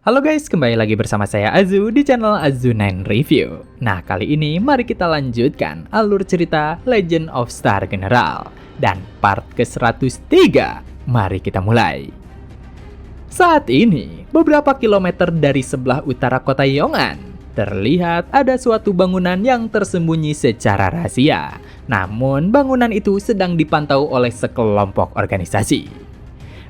Halo guys, kembali lagi bersama saya Azu di channel Azu9 Review. Nah, kali ini mari kita lanjutkan alur cerita Legend of Star General dan part ke-103. Mari kita mulai. Saat ini, beberapa kilometer dari sebelah utara kota Yong'an, terlihat ada suatu bangunan yang tersembunyi secara rahasia. Namun, bangunan itu sedang dipantau oleh sekelompok organisasi.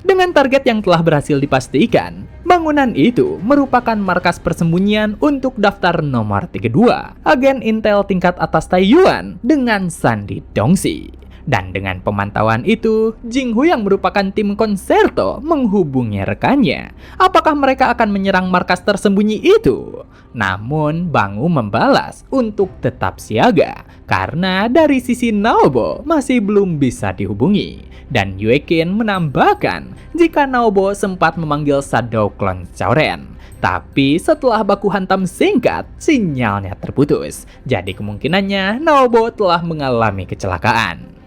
Dengan target yang telah berhasil dipastikan, bangunan itu merupakan markas persembunyian untuk daftar nomor 32, agen Intel tingkat atas Taiyuan dengan Sandy Dongxi. Dan dengan pemantauan itu, Jinghu yang merupakan tim konserto menghubungi rekannya. Apakah mereka akan menyerang markas tersembunyi itu? Namun, Bangu membalas untuk tetap siaga, karena dari sisi Naobo masih belum bisa dihubungi. Dan Yuekin menambahkan jika Naobo sempat memanggil Shadow Clone Choren. Tapi setelah baku hantam singkat, sinyalnya terputus. Jadi kemungkinannya Naobo telah mengalami kecelakaan.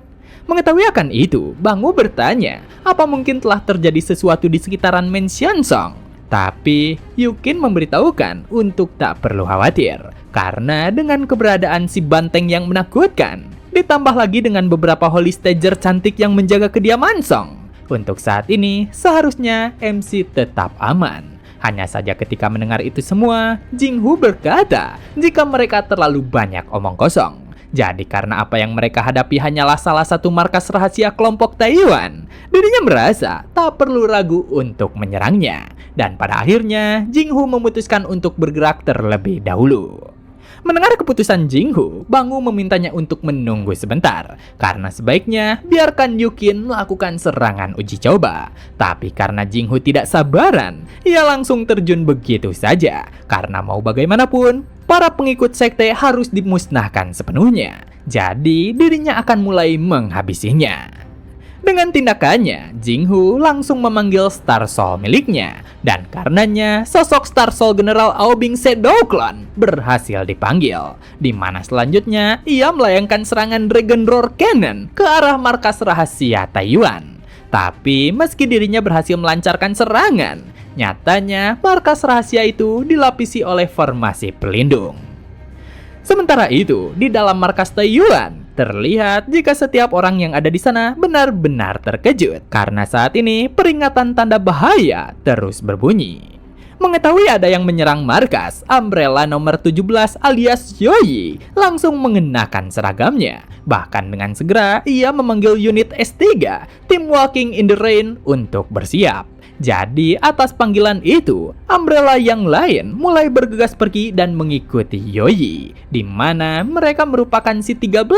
Mengetahui akan itu, Bangu bertanya, apa mungkin telah terjadi sesuatu di sekitaran Mansion Song? Tapi, Yukin memberitahukan untuk tak perlu khawatir, karena dengan keberadaan si banteng yang menakutkan, ditambah lagi dengan beberapa holy stager cantik yang menjaga kediaman Song, untuk saat ini, seharusnya MC tetap aman. Hanya saja ketika mendengar itu semua, Jinghu berkata jika mereka terlalu banyak omong kosong. Jadi karena apa yang mereka hadapi hanyalah salah satu markas rahasia kelompok Taiyuan, dirinya merasa tak perlu ragu untuk menyerangnya. Dan pada akhirnya, Jinghu memutuskan untuk bergerak terlebih dahulu. Mendengar keputusan Jinghu, Bangu memintanya untuk menunggu sebentar, karena sebaiknya biarkan Yukin melakukan serangan uji coba. Tapi karena Jinghu tidak sabaran, ia langsung terjun begitu saja, karena mau bagaimanapun, para pengikut sekte harus dimusnahkan sepenuhnya. Jadi dirinya akan mulai menghabisinya. Dengan tindakannya, Jinghu langsung memanggil Star Soul miliknya. Dan karenanya, sosok Star Soul General Aobing Shadow Clone berhasil dipanggil. Di mana selanjutnya, ia melayangkan serangan Dragon Roar Cannon ke arah markas rahasia Taiyuan. Tapi meski dirinya berhasil melancarkan serangan, nyatanya markas rahasia itu dilapisi oleh formasi pelindung. Sementara itu, di dalam markas Taiyuan, terlihat jika setiap orang yang ada di sana benar-benar terkejut karena saat ini peringatan tanda bahaya terus berbunyi. Mengetahui ada yang menyerang markas, Umbrella nomor 17 alias Yoyi langsung mengenakan seragamnya. Bahkan dengan segera ia memanggil unit S3, tim Walking in the Rain untuk bersiap. Jadi atas panggilan itu, Umbrella yang lain mulai bergegas pergi dan mengikuti Yoyi, di mana mereka merupakan si 13,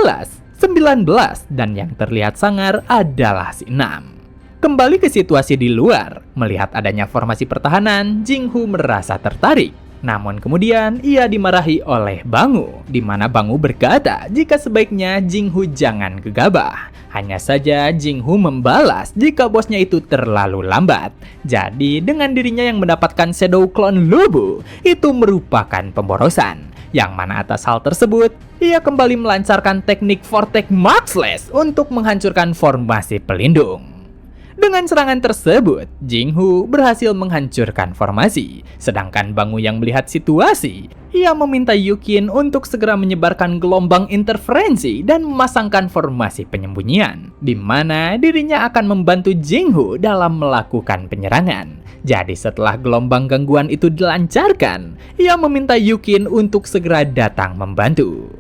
19, dan yang terlihat sangar adalah si 6. Kembali ke situasi di luar, melihat adanya formasi pertahanan, Jinghu merasa tertarik. Namun kemudian ia dimarahi oleh Bangu, di mana Bangu berkata jika sebaiknya Jinghu jangan gegabah. Hanya saja Jinghu membalas jika bosnya itu terlalu lambat. Jadi dengan dirinya yang mendapatkan Shadow Clone Lubu, itu merupakan pemborosan. Yang mana atas hal tersebut, ia kembali melancarkan teknik Vortex Marksslash untuk menghancurkan formasi pelindung. Dengan serangan tersebut, Jinghu berhasil menghancurkan formasi. Sedangkan Bangu yang melihat situasi, ia meminta Yukin untuk segera menyebarkan gelombang interferensi dan memasangkan formasi penyembunyian, di mana dirinya akan membantu Jinghu dalam melakukan penyerangan. Jadi setelah gelombang gangguan itu dilancarkan, ia meminta Yukin untuk segera datang membantu.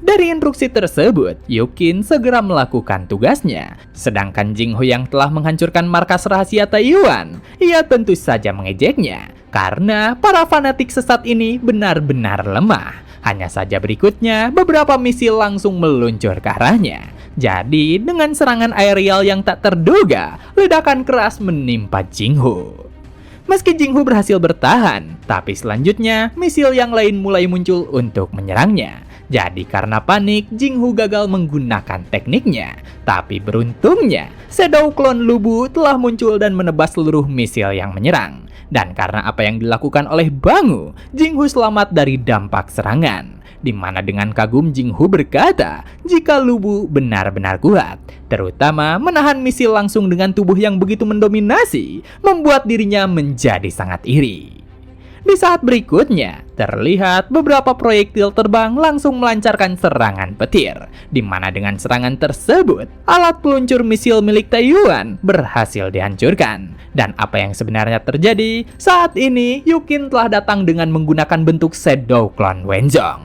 Dari instruksi tersebut, Yukin segera melakukan tugasnya. Sedangkan Jinghu yang telah menghancurkan markas rahasia Taiyuan, ia tentu saja mengejeknya. Karena para fanatik sesat ini benar-benar lemah. Hanya saja berikutnya, beberapa misil langsung meluncur ke arahnya. Jadi, dengan serangan aerial yang tak terduga, ledakan keras menimpa Jinghu. Meski Jinghu berhasil bertahan, tapi selanjutnya misil yang lain mulai muncul untuk menyerangnya. Jadi karena panik, Jinghu gagal menggunakan tekniknya. Tapi beruntungnya, Shadow Clone Lubu telah muncul dan menebas seluruh misil yang menyerang. Dan karena apa yang dilakukan oleh Bangu, Jinghu selamat dari dampak serangan. Di mana dengan kagum Jinghu berkata jika Lubu benar-benar kuat, terutama menahan misil langsung dengan tubuh yang begitu mendominasi, membuat dirinya menjadi sangat iri. Di saat berikutnya, terlihat beberapa proyektil terbang langsung melancarkan serangan petir, di mana dengan serangan tersebut, alat peluncur misil milik Taiyuan berhasil dihancurkan. Dan apa yang sebenarnya terjadi? Saat ini, Yukin telah datang dengan menggunakan bentuk Shadow Clone Wenzhong.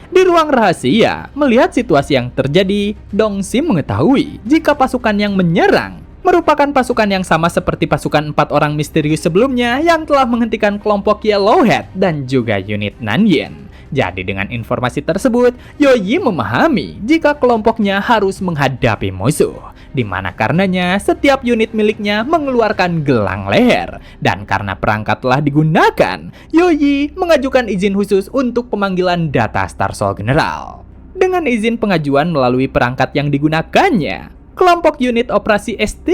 Di ruang rahasia, melihat situasi yang terjadi, Dong Sim mengetahui jika pasukan yang menyerang merupakan pasukan yang sama seperti pasukan 4 orang misterius sebelumnya yang telah menghentikan kelompok Yellowhead dan juga unit Nanyin. Jadi dengan informasi tersebut, Yoyi memahami jika kelompoknya harus menghadapi musuh, di mana karenanya setiap unit miliknya mengeluarkan gelang leher. Dan karena perangkat telah digunakan, Yoyi mengajukan izin khusus untuk pemanggilan data Star Soul General. Dengan izin pengajuan melalui perangkat yang digunakannya, kelompok unit operasi S3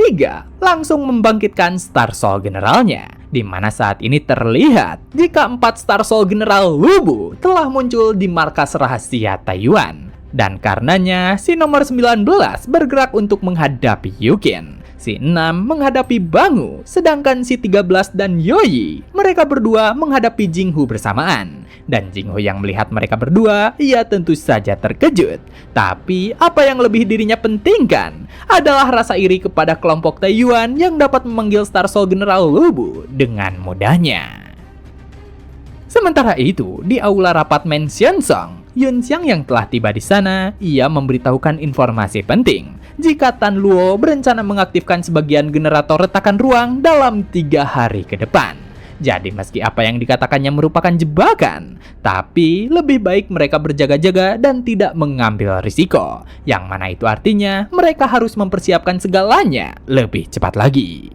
langsung membangkitkan Star Soul Generalnya, di mana saat ini terlihat jika 4 Star Soul General Lubu telah muncul di markas rahasia Taiyuan. Dan karenanya, si nomor 19 bergerak untuk menghadapi Yukin. Si 6 menghadapi Bangu, sedangkan si 13 dan Yoyi, mereka berdua menghadapi Jinghu bersamaan. Dan Jinghu yang melihat mereka berdua, ia tentu saja terkejut. Tapi apa yang lebih dirinya pentingkan adalah rasa iri kepada kelompok Taiyuan yang dapat memanggil Star Soul General Lubu dengan mudahnya. Sementara itu, di aula rapat Mansion Song, Yun Xiang yang telah tiba di sana, ia memberitahukan informasi penting jika Tan Luo berencana mengaktifkan sebagian generator retakan ruang dalam 3 hari ke depan. Jadi meski apa yang dikatakannya merupakan jebakan, tapi lebih baik mereka berjaga-jaga dan tidak mengambil risiko. Yang mana itu artinya mereka harus mempersiapkan segalanya lebih cepat lagi.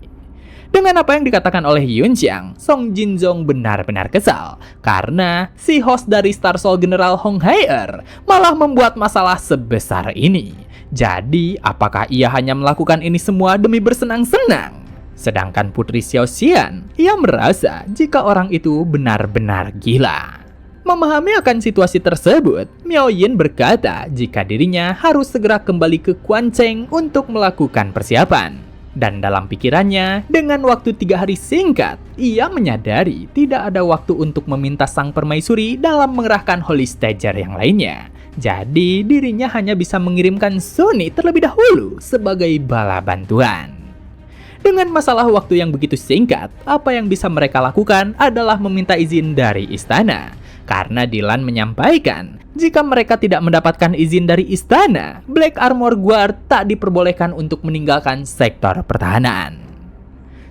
Dengan apa yang dikatakan oleh Yun Xiang, Song Jinzong benar-benar kesal karena si host dari Star Soul General Hong Hai-er malah membuat masalah sebesar ini. Jadi, apakah ia hanya melakukan ini semua demi bersenang-senang? Sedangkan Putri Xiao Xian, ia merasa jika orang itu benar-benar gila. Memahami akan situasi tersebut, Miao Yin berkata jika dirinya harus segera kembali ke Quan Cheng untuk melakukan persiapan. Dan dalam pikirannya, dengan waktu 3 hari singkat, ia menyadari tidak ada waktu untuk meminta sang permaisuri dalam mengerahkan Holy Stager yang lainnya. Jadi, dirinya hanya bisa mengirimkan Sunny terlebih dahulu sebagai bala bantuan. Dengan masalah waktu yang begitu singkat, apa yang bisa mereka lakukan adalah meminta izin dari istana. Karena Dylan menyampaikan, jika mereka tidak mendapatkan izin dari istana, Black Armor Guard tak diperbolehkan untuk meninggalkan sektor pertahanan.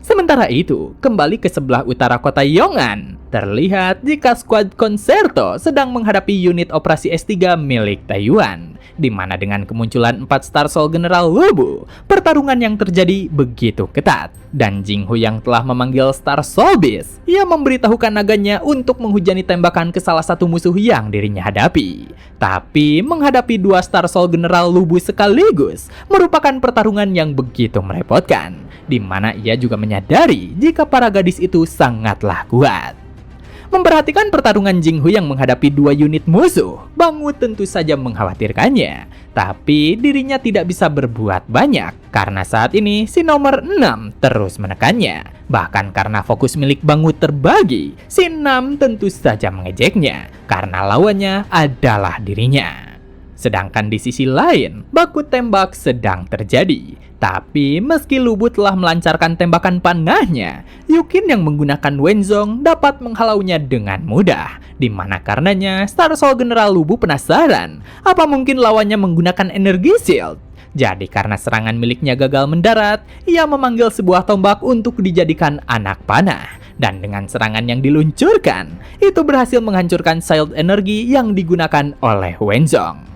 Sementara itu, kembali ke sebelah utara kota Yong'an, terlihat jika skuad Concerto sedang menghadapi unit operasi S3 milik Taiyuan, di mana dengan kemunculan 4 Star Soul General Lubu, pertarungan yang terjadi begitu ketat. Dan Jinghu yang telah memanggil Star Soul Beast, ia memberitahukan naganya untuk menghujani tembakan ke salah satu musuh yang dirinya hadapi. Tapi menghadapi 2 Star Soul General Lubu sekaligus merupakan pertarungan yang begitu merepotkan, di mana ia juga menyadari jika para gadis itu sangatlah kuat. Memperhatikan pertarungan Jinghu yang menghadapi 2 unit musuh, Bangu tentu saja mengkhawatirkannya. Tapi dirinya tidak bisa berbuat banyak, karena saat ini si nomor 6 terus menekannya. Bahkan karena fokus milik Bangu terbagi, si 6 tentu saja mengejeknya, karena lawannya adalah dirinya. Sedangkan di sisi lain, baku tembak sedang terjadi. Tapi meski Lubu telah melancarkan tembakan panahnya, Yukin yang menggunakan Wenzhong dapat menghalaunya dengan mudah. Di mana karenanya Star Soul General Lubu penasaran, apa mungkin lawannya menggunakan energi shield? Jadi karena serangan miliknya gagal mendarat, ia memanggil sebuah tombak untuk dijadikan anak panah. Dan dengan serangan yang diluncurkan, itu berhasil menghancurkan shield energi yang digunakan oleh Wenzhong.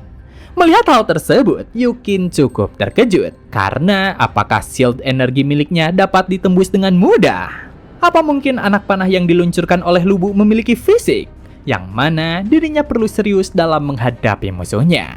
Melihat hal tersebut, Yukin cukup terkejut karena apakah shield energi miliknya dapat ditembus dengan mudah? Apa mungkin anak panah yang diluncurkan oleh Lubu memiliki fisik yang mana dirinya perlu serius dalam menghadapi musuhnya?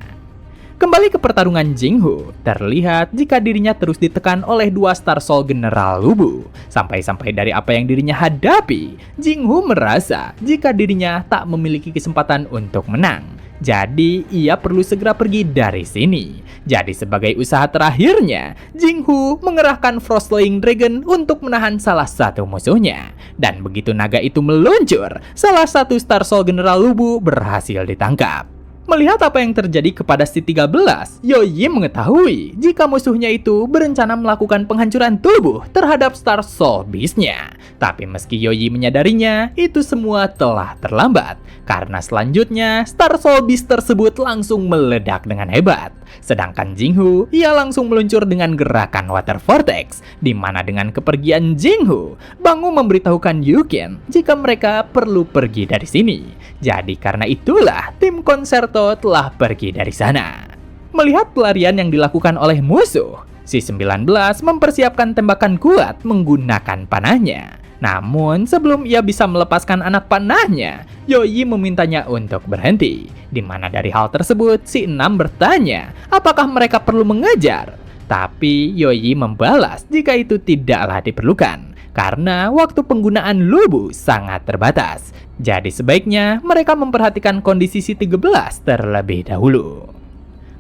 Kembali ke pertarungan Jinghu, terlihat jika dirinya terus ditekan oleh 2 Star Soul General Lubu. Sampai-sampai dari apa yang dirinya hadapi, Jinghu merasa jika dirinya tak memiliki kesempatan untuk menang. Jadi, ia perlu segera pergi dari sini. Jadi, sebagai usaha terakhirnya, Jinghu mengerahkan Frostling Dragon untuk menahan salah satu musuhnya. Dan begitu naga itu meluncur, salah satu Star Soul General Lubu berhasil ditangkap. Melihat apa yang terjadi kepada si 13, Yoyi mengetahui jika musuhnya itu berencana melakukan penghancuran tubuh terhadap Star Soul Beast-nya. Tapi meski Yoyi menyadarinya, itu semua telah terlambat. Karena selanjutnya, Star Soul Beast tersebut langsung meledak dengan hebat. Sedangkan Jinghu, ia langsung meluncur dengan gerakan Water Vortex, di mana dengan kepergian Jinghu, Bangu memberitahukan Yukin jika mereka perlu pergi dari sini. Jadi karena itulah, tim Concerto telah pergi dari sana. Melihat pelarian yang dilakukan oleh musuh, si 19 mempersiapkan tembakan kuat menggunakan panahnya. Namun sebelum ia bisa melepaskan anak panahnya, Yoyi memintanya untuk berhenti. Di mana dari hal tersebut, si 6 bertanya apakah mereka perlu mengejar. Tapi Yoyi membalas jika itu tidaklah diperlukan, karena waktu penggunaan Lubu sangat terbatas. Jadi sebaiknya mereka memperhatikan kondisi si 13 terlebih dahulu.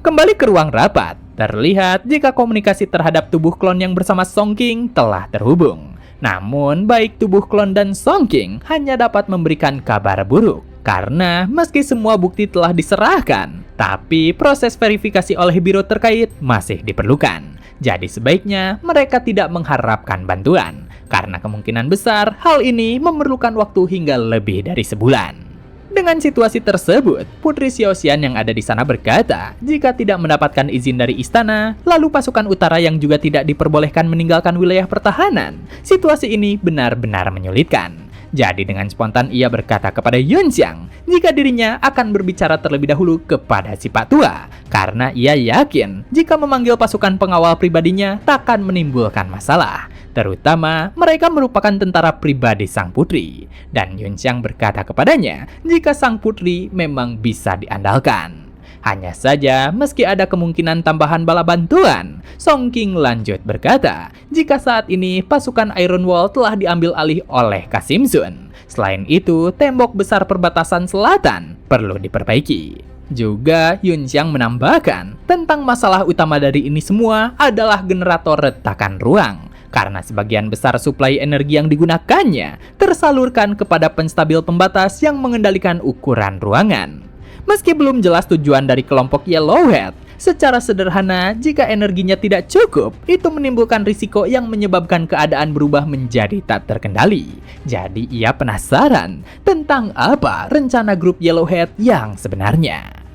Kembali ke ruang rapat, terlihat jika komunikasi terhadap tubuh klon yang bersama Song King telah terhubung. Namun baik tubuh klon dan Song King hanya dapat memberikan kabar buruk. Karena meski semua bukti telah diserahkan, tapi proses verifikasi oleh biro terkait masih diperlukan. Jadi sebaiknya mereka tidak mengharapkan bantuan, karena kemungkinan besar hal ini memerlukan waktu hingga lebih dari sebulan. Dengan situasi tersebut, Putri Xiaoxian yang ada di sana berkata, jika tidak mendapatkan izin dari istana, lalu pasukan utara yang juga tidak diperbolehkan meninggalkan wilayah pertahanan, situasi ini benar-benar menyulitkan. Jadi dengan spontan ia berkata kepada Yunxiang jika dirinya akan berbicara terlebih dahulu kepada si Pak Tua, karena ia yakin jika memanggil pasukan pengawal pribadinya takkan menimbulkan masalah, terutama mereka merupakan tentara pribadi sang putri. Dan Yunxiang berkata kepadanya jika sang putri memang bisa diandalkan. Hanya saja, meski ada kemungkinan tambahan bala bantuan, Song King lanjut berkata, jika saat ini pasukan Iron Wall telah diambil alih oleh Kasim Sun. Selain itu, tembok besar perbatasan selatan perlu diperbaiki. Juga, Yunxiang menambahkan, tentang masalah utama dari ini semua adalah generator retakan ruang. Karena sebagian besar suplai energi yang digunakannya tersalurkan kepada penstabil pembatas yang mengendalikan ukuran ruangan. Meski belum jelas tujuan dari kelompok Yellowhead, secara sederhana jika energinya tidak cukup, itu menimbulkan risiko yang menyebabkan keadaan berubah menjadi tak terkendali. Jadi ia penasaran tentang apa rencana grup Yellowhead yang sebenarnya.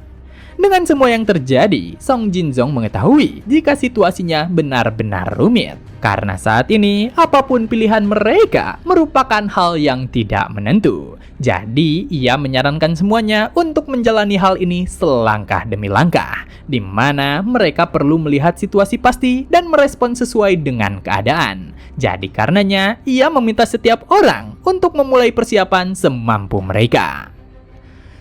Dengan semua yang terjadi, Song Jinzong mengetahui jika situasinya benar-benar rumit. Karena saat ini, apapun pilihan mereka merupakan hal yang tidak menentu. Jadi, ia menyarankan semuanya untuk menjalani hal ini selangkah demi langkah, di mana mereka perlu melihat situasi pasti dan merespon sesuai dengan keadaan. Jadi karenanya, ia meminta setiap orang untuk memulai persiapan semampu mereka.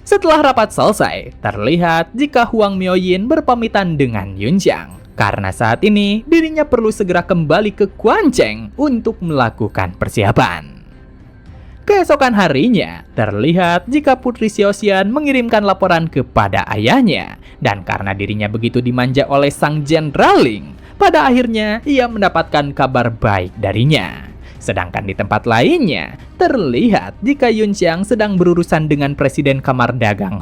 Setelah rapat selesai, terlihat jika Huang Miaoyin berpamitan dengan Yunxiang. Karena saat ini, dirinya perlu segera kembali ke Quancheng untuk melakukan persiapan. Keesokan harinya, terlihat jika Putri Xiaoxian mengirimkan laporan kepada ayahnya. Dan karena dirinya begitu dimanja oleh sang Jeneraling, pada akhirnya ia mendapatkan kabar baik darinya. Sedangkan di tempat lainnya, terlihat jika Yunxiang sedang berurusan dengan Presiden Kamar Dagang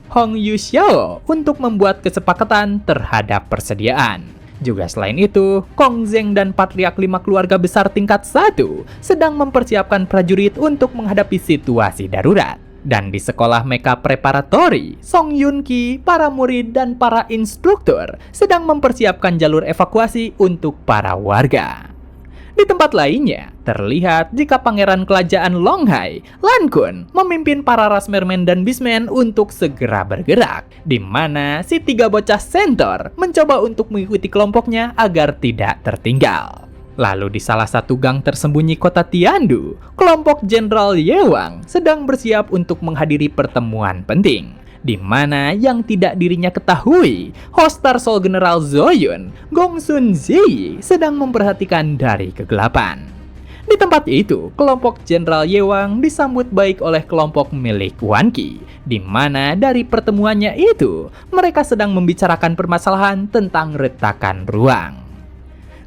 Hong Yuxiao untuk membuat kesepakatan terhadap persediaan. Juga selain itu, Kong Zeng dan Patriark 5 keluarga besar tingkat 1 sedang mempersiapkan prajurit untuk menghadapi situasi darurat. Dan di sekolah Mecha Preparatory, Song Yun Ki, para murid dan para instruktur sedang mempersiapkan jalur evakuasi untuk para warga. Di tempat lainnya, terlihat jika Pangeran Kerajaan Longhai, Lan Kun, memimpin para Rasmermen dan Beastmen untuk segera bergerak, di mana si 3 bocah Centaur mencoba untuk mengikuti kelompoknya agar tidak tertinggal. Lalu di salah satu gang tersembunyi kota Tiandu, kelompok Jenderal Yewang sedang bersiap untuk menghadiri pertemuan penting, di mana yang tidak dirinya ketahui, host Star Soul General Zoyun, Gongsun Ziyi, sedang memperhatikan dari kegelapan. Di tempat itu, kelompok Jenderal Yewang disambut baik oleh kelompok milik Wan Qi, di mana dari pertemuannya itu, mereka sedang membicarakan permasalahan tentang retakan ruang.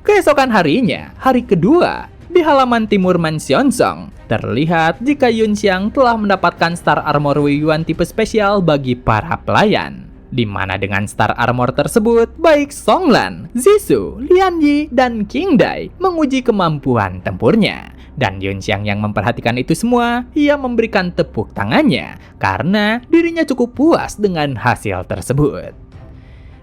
Keesokan harinya, hari kedua, di halaman timur Mansion Song, terlihat jika Yun Xiang telah mendapatkan Star Armor Wei Yuan tipe spesial bagi para pelayan. Di mana dengan Star Armor tersebut, baik Song Lan, Zhisu, Lian Yi, dan King Dai menguji kemampuan tempurnya. Dan Yun Xiang yang memperhatikan itu semua, ia memberikan tepuk tangannya karena dirinya cukup puas dengan hasil tersebut.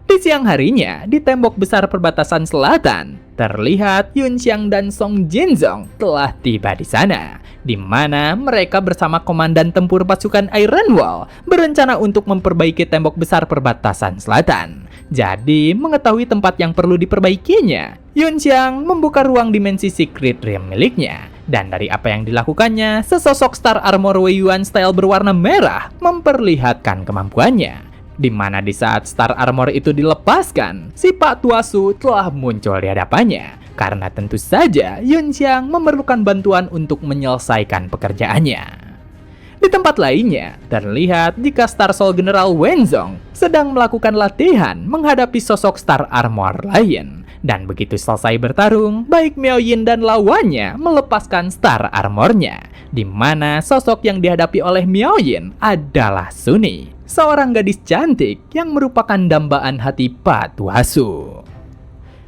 Di siang harinya, di tembok besar perbatasan selatan, terlihat Yun Xiang dan Song Jinzong telah tiba di sana, di mana mereka bersama komandan tempur pasukan Iron Wall berencana untuk memperbaiki tembok besar perbatasan selatan. Jadi, mengetahui tempat yang perlu diperbaikinya, Yun Xiang membuka ruang dimensi Secret Realm miliknya. Dan dari apa yang dilakukannya, sesosok Star Armor Wei Yuan style berwarna merah memperlihatkan kemampuannya. Di mana di saat Star Armor itu dilepaskan, si Pak Tuasu telah muncul di hadapannya. Karena tentu saja Yun Xiang memerlukan bantuan untuk menyelesaikan pekerjaannya. Di tempat lainnya, terlihat jika Star Soul General Wenzong sedang melakukan latihan menghadapi sosok Star Armor lain. Dan begitu selesai bertarung, baik Miao Yin dan lawannya melepaskan Star Armornya. Di mana sosok yang dihadapi oleh Miao Yin adalah Suni, seorang gadis cantik yang merupakan dambaan hati Pak Tuasu.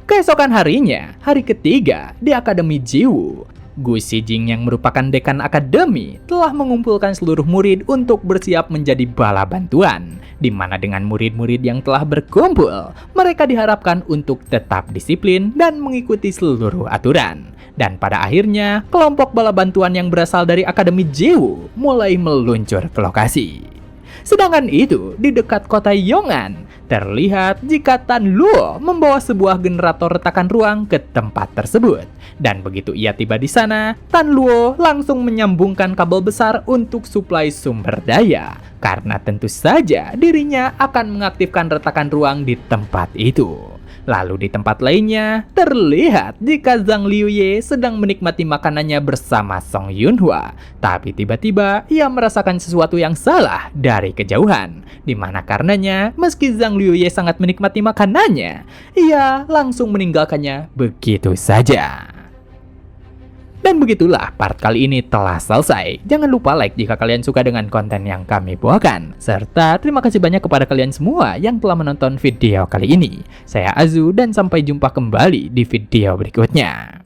Keesokan harinya, hari ketiga di Akademi Jiwu, Gu Xijing yang merupakan dekan akademi telah mengumpulkan seluruh murid untuk bersiap menjadi bala bantuan, di mana dengan murid-murid yang telah berkumpul, mereka diharapkan untuk tetap disiplin dan mengikuti seluruh aturan. Dan pada akhirnya, kelompok bala bantuan yang berasal dari Akademi Jiwu mulai meluncur ke lokasi. Sedangkan itu, di dekat kota Yong'an, terlihat jika Tan Luo membawa sebuah generator retakan ruang ke tempat tersebut. Dan begitu ia tiba di sana, Tan Luo langsung menyambungkan kabel besar untuk suplai sumber daya. Karena tentu saja dirinya akan mengaktifkan retakan ruang di tempat itu. Lalu di tempat lainnya, terlihat jika Zhang Liuye sedang menikmati makanannya bersama Song Yunhua. Tapi tiba-tiba ia merasakan sesuatu yang salah dari kejauhan. Dimana karenanya, meski Zhang Liuye sangat menikmati makanannya, ia langsung meninggalkannya begitu saja. Dan begitulah part kali ini telah selesai. Jangan lupa like jika kalian suka dengan konten yang kami bawakan. Serta terima kasih banyak kepada kalian semua yang telah menonton video kali ini. Saya Azu dan sampai jumpa kembali di video berikutnya.